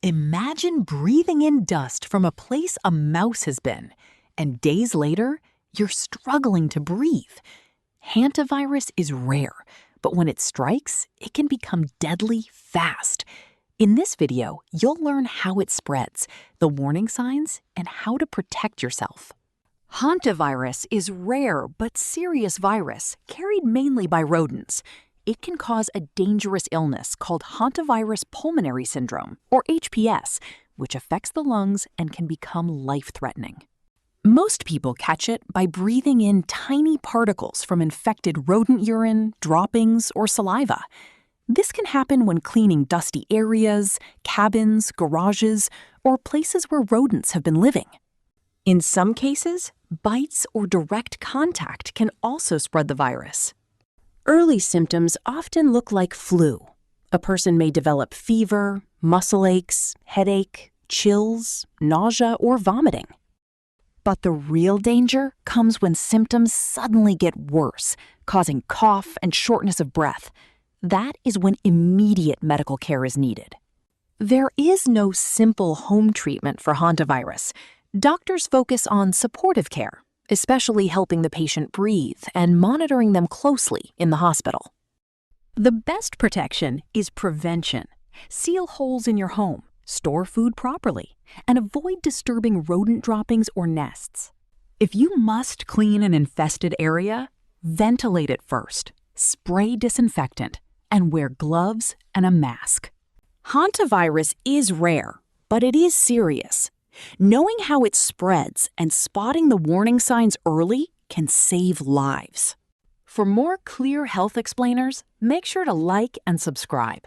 Imagine breathing in dust from a place a mouse has been, and days later, you're struggling to breathe. Hantavirus is rare, but when it strikes, it can become deadly fast. In this video, you'll learn how it spreads, the warning signs, and how to protect yourself. Hantavirus is rare but serious virus carried mainly by rodents. It can cause a dangerous illness called Hantavirus pulmonary syndrome, or HPS, which affects the lungs and can become life-threatening. Most people catch it by breathing in tiny particles from infected rodent urine, droppings, or saliva. This can happen when cleaning dusty areas, cabins, garages, or places where rodents have been living. In some cases, bites or direct contact can also spread the virus. Early symptoms often look like flu. A person may develop fever, muscle aches, headache, chills, nausea, or vomiting. But the real danger comes when symptoms suddenly get worse, causing cough and shortness of breath. That is when immediate medical care is needed. There is no simple home treatment for hantavirus. Doctors focus on supportive care, especially helping the patient breathe and monitoring them closely in the hospital. The best protection is prevention. Seal holes in your home, store food properly, and avoid disturbing rodent droppings or nests. If you must clean an infested area, ventilate it first, spray disinfectant, and wear gloves and a mask. Hantavirus is rare, but it is serious. Knowing how it spreads and spotting the warning signs early can save lives. For more clear health explainers, make sure to like and subscribe.